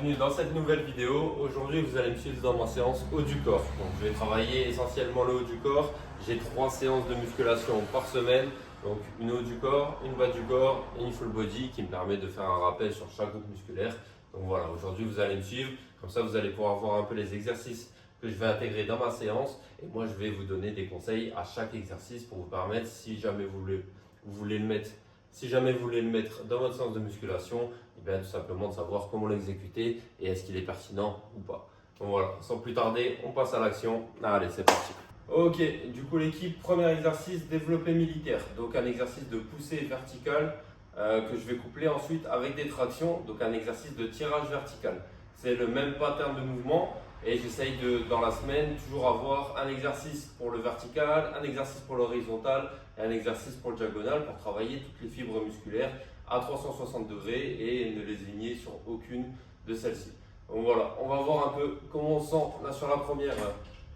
Bienvenue dans cette nouvelle vidéo. Aujourd'hui, vous allez me suivre dans ma séance haut du corps. Donc, je vais travailler essentiellement le haut du corps. J'ai 3 séances de musculation par semaine. Donc, une haut du corps, une bas du corps et une full body qui me permet de faire un rappel sur chaque groupe musculaire. Donc voilà, aujourd'hui, vous allez me suivre. Comme ça, vous allez pouvoir voir un peu les exercices que je vais intégrer dans ma séance. Et moi, je vais vous donner des conseils à chaque exercice pour vous permettre, si jamais vous voulez le mettre, dans votre séance de musculation, et bien, tout simplement de savoir comment l'exécuter et est-ce qu'il est pertinent ou pas. Donc voilà, sans plus tarder, on passe à l'action. Allez, c'est parti. Ok, du coup l'équipe, premier exercice, développé militaire. Donc un exercice de poussée verticale que je vais coupler ensuite avec des tractions. Donc un exercice de tirage vertical. C'est le même pattern de mouvement et j'essaye dans la semaine, toujours avoir un exercice pour le vertical, un exercice pour l'horizontal et un exercice pour le diagonal pour travailler toutes les fibres musculaires à 360 degrés et ne les aligner sur aucune de celles-ci. Donc voilà, on va voir un peu comment on sent là sur la première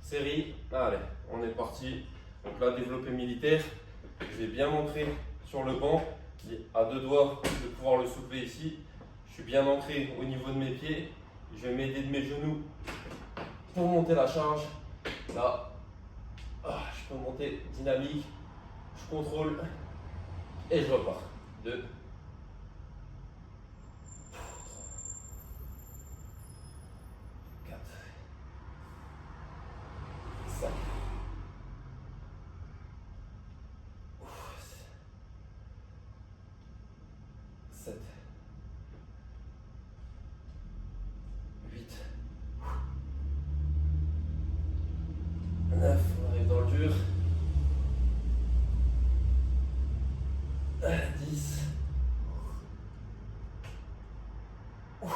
série. Allez, on est parti. Donc là, développé militaire, je vais bien montrer sur le banc, à deux doigts de pouvoir le soulever ici. Je suis bien ancré au niveau de mes pieds. Je vais m'aider de mes genoux pour monter la charge. Là, je peux monter dynamique. Je contrôle et je repars. 2, 4, 5, 7, 8, 9, on arrive dans le dur. 10, 11,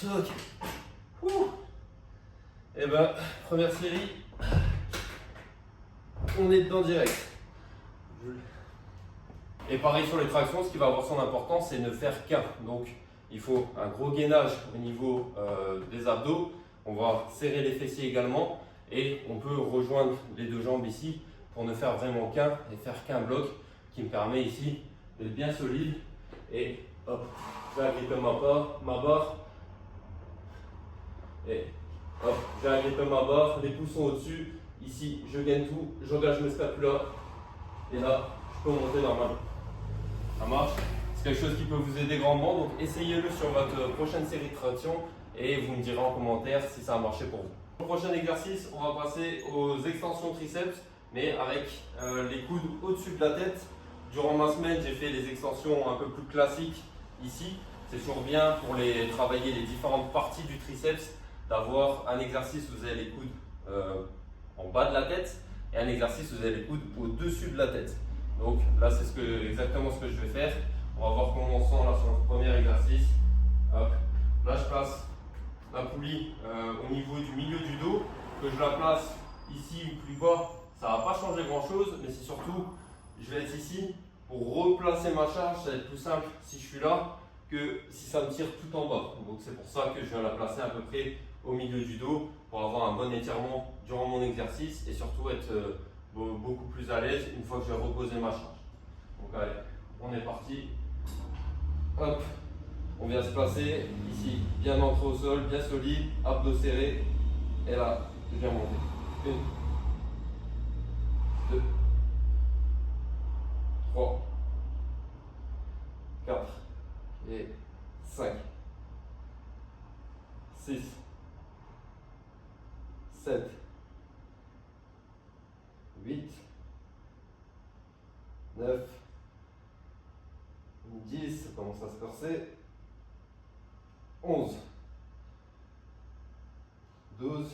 12, ok. Et ben, première série, on est dedans direct. Et pareil sur les tractions, ce qui va avoir son importance, c'est ne faire qu'un. Donc, il faut un gros gainage au niveau des abdos. On va serrer les fessiers également. Et on peut rejoindre les deux jambes ici pour ne faire vraiment qu'un et faire qu'un bloc qui me permet ici d'être bien solide. Et hop, j'agrippe ma barre. Et hop, j'agrippe ma barre, les pouces sont au-dessus. Ici, je gagne tout, j'engage mes scapulas. Et là, je peux monter normalement. Ça marche. C'est quelque chose qui peut vous aider grandement. Donc, essayez-le sur votre prochaine série de tractions et vous me direz en commentaire si ça a marché pour vous. Pour le prochain exercice, on va passer aux extensions triceps, mais avec les coudes au-dessus de la tête. Durant ma semaine, j'ai fait les extensions un peu plus classiques ici. C'est toujours bien pour travailler les différentes parties du triceps d'avoir un exercice où vous avez les coudes en bas de la tête et un exercice où vous avez les coudes au-dessus de la tête. Donc là, c'est exactement ce que je vais faire. On va voir comment on sent là sur le premier exercice. Hop. Là, je place la poulie au niveau du milieu du dos, que je la place ici ou plus bas. Ça ne va pas changer grand chose, mais c'est surtout, je vais être ici pour replacer ma charge. Ça va être plus simple si je suis là que si ça me tire tout en bas. Donc c'est pour ça que je viens la placer à peu près au milieu du dos pour avoir un bon étirement durant mon exercice et surtout être beaucoup plus à l'aise une fois que j'ai reposé ma charge. Donc allez, on est parti. Hop, on vient se placer ici, bien ancré au sol, bien solide, abdos serrés. Et là, je viens monter. 1, 2, 3, 4 et 5, 6, 7, 8, 9, 10, ça commence à se corser, 11, 12,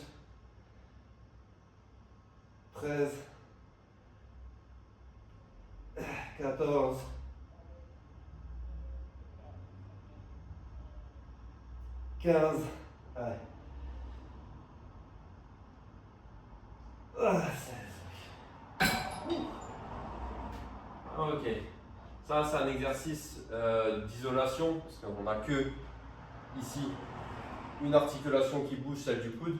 13, 14, 15, allez. 16. Ok, ça c'est un exercice d'isolation parce qu'on n'a que ici une articulation qui bouge, celle du coude.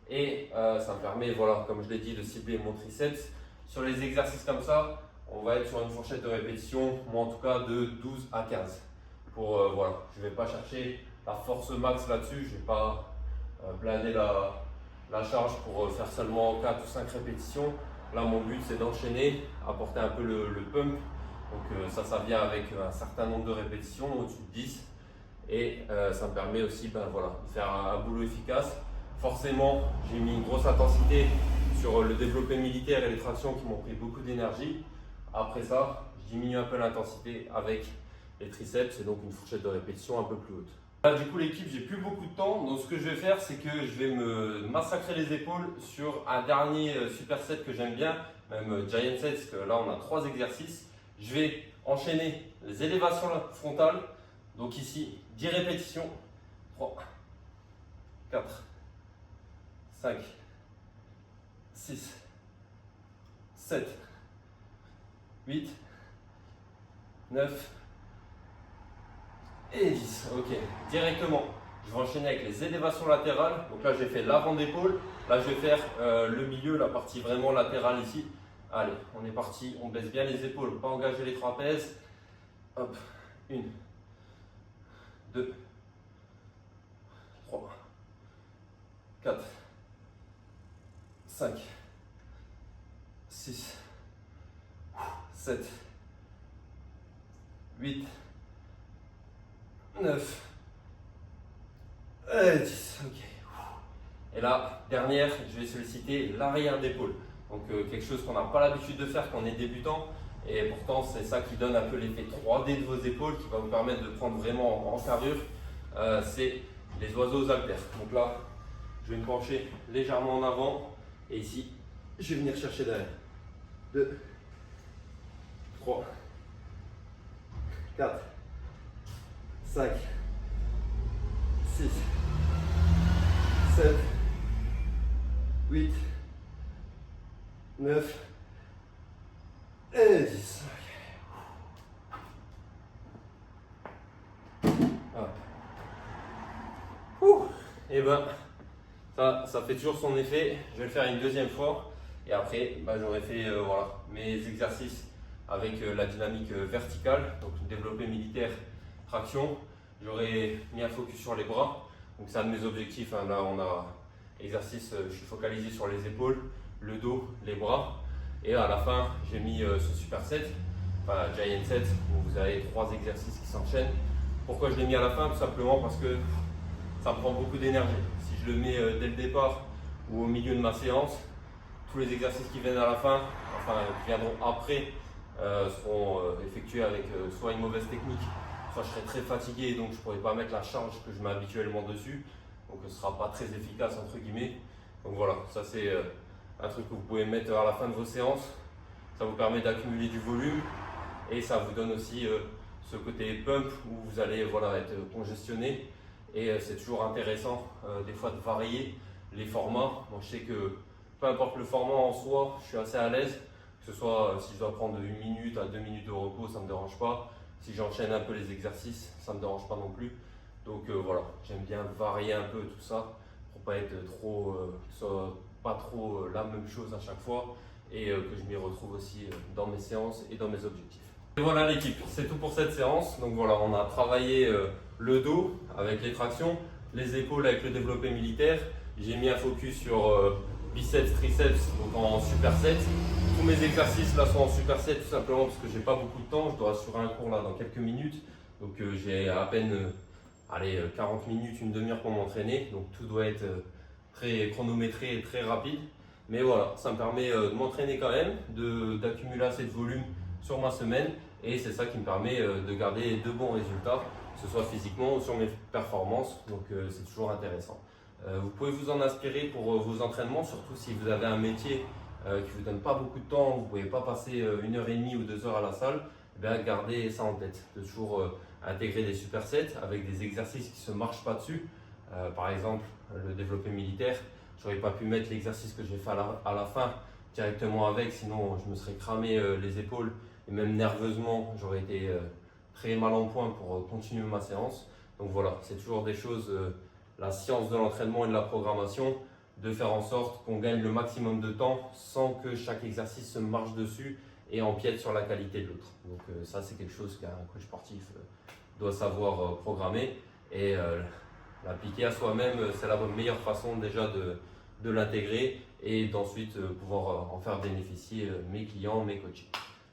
Et ça me permet, voilà, comme je l'ai dit, de cibler mon triceps sur les exercices comme ça, on va être sur une fourchette de répétition, moi en tout cas de 12 à 15. Voilà, je ne vais pas chercher la force max là-dessus, je ne vais pas blinder la charge pour faire seulement 4 ou 5 répétitions. Là, mon but c'est d'enchaîner, apporter un peu le pump. Donc ça vient avec un certain nombre de répétitions, au-dessus de 10. Et ça me permet aussi de faire un boulot efficace. Forcément, j'ai mis une grosse intensité sur le développé militaire et les tractions qui m'ont pris beaucoup d'énergie. Après ça, je diminue un peu l'intensité avec les triceps et donc une fourchette de répétition un peu plus haute. Là, du coup, l'équipe, j'ai plus beaucoup de temps. Donc, ce que je vais faire, c'est que je vais me massacrer les épaules sur un dernier superset que j'aime bien, même giant set, parce que là, on a 3 exercices. Je vais enchaîner les élévations frontales. Donc ici, 10 répétitions. 3, 4, 5, 6, 7, 8, 9 et 10. Ok, directement. Je vais enchaîner avec les élévations latérales. Donc là, j'ai fait l'avant d'épaule. Là, je vais faire le milieu, la partie vraiment latérale ici. Allez, on est parti. On baisse bien les épaules, pas engager les trapèzes. Hop, 1, 2, 3, 4, 5, 6, 7, 8, 9 et 10. Ok. Et là, dernière, je vais solliciter l'arrière d'épaule. Donc quelque chose qu'on n'a pas l'habitude de faire quand on est débutant. Et pourtant, c'est ça qui donne un peu l'effet 3D de vos épaules, qui va vous permettre de prendre vraiment en carrure. C'est les oiseaux aux haltères. Donc là, je vais me pencher légèrement en avant. Et ici, je vais venir chercher derrière. 2, 3, 4, 5, 6, 7, 8, 9 et 10. Et ben, ça fait toujours son effet. Je vais le faire une deuxième fois. Et après, j'aurai fait mes exercices avec la dynamique verticale, donc développé militaire, traction. J'aurai mis un focus sur les bras. Donc c'est un de mes objectifs. Hein. Là, on a exercice, je suis focalisé sur les épaules, le dos, les bras. Et à la fin, j'ai mis ce superset, giant set, où vous avez 3 exercices qui s'enchaînent. Pourquoi je l'ai mis à la fin? Tout simplement parce que ça me prend beaucoup d'énergie. Si je le mets dès le départ ou au milieu de ma séance, tous les exercices qui viennent à la fin, qui viendront après, seront effectués avec soit une mauvaise technique, soit je serai très fatigué, donc je ne pourrai pas mettre la charge que je mets habituellement dessus. Donc ce ne sera pas très efficace entre guillemets. Donc voilà, ça c'est un truc que vous pouvez mettre à la fin de vos séances. Ça vous permet d'accumuler du volume et ça vous donne aussi ce côté pump où vous allez être congestionné. Et c'est toujours intéressant des fois de varier les formats. Moi je sais que peu importe le format en soi, je suis assez à l'aise. Que ce soit si je dois prendre 1 minute à 2 minutes de repos, ça ne me dérange pas. Si j'enchaîne un peu les exercices, ça ne me dérange pas non plus. Donc voilà, j'aime bien varier un peu tout ça pour pas être trop, que ce soit pas trop la même chose à chaque fois et que je m'y retrouve aussi dans mes séances et dans mes objectifs. Et voilà l'équipe, c'est tout pour cette séance. Donc voilà, on a travaillé le dos avec les tractions, les épaules avec le développé militaire. J'ai mis un focus sur biceps, triceps, donc en superset. Tous mes exercices là sont en superset tout simplement parce que j'ai pas beaucoup de temps. Je dois assurer un cours là dans quelques minutes. Donc j'ai à peine 40 minutes, une demi-heure pour m'entraîner. Donc tout doit être très chronométré et très rapide. Mais voilà, ça me permet de m'entraîner quand même, d'accumuler assez de volume sur ma semaine. Et c'est ça qui me permet de garder de bons résultats, que ce soit physiquement ou sur mes performances. Donc c'est toujours intéressant. Vous pouvez vous en inspirer pour vos entraînements, surtout si vous avez un métier qui ne vous donne pas beaucoup de temps, vous ne pouvez pas passer 1h30 ou 2 heures à la salle. Eh bien, gardez ça en tête, de toujours intégrer des supersets avec des exercices qui ne se marchent pas dessus. Par exemple, le développé militaire, je n'aurais pas pu mettre l'exercice que j'ai fait à la fin directement avec, sinon je me serais cramé les épaules et même nerveusement, j'aurais été très mal en point pour continuer ma séance. Donc voilà, c'est toujours des choses, la science de l'entraînement et de la programmation, de faire en sorte qu'on gagne le maximum de temps sans que chaque exercice se marche dessus et empiète sur la qualité de l'autre. Donc ça, c'est quelque chose qu'un coach sportif doit savoir programmer et l'appliquer à soi-même. C'est la meilleure façon déjà de l'intégrer et d'ensuite pouvoir en faire bénéficier mes clients, mes coachés.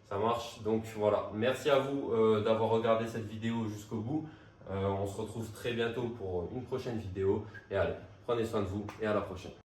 Ça marche. Donc voilà, merci à vous d'avoir regardé cette vidéo jusqu'au bout. On se retrouve très bientôt pour une prochaine vidéo et allez, prenez soin de vous et à la prochaine.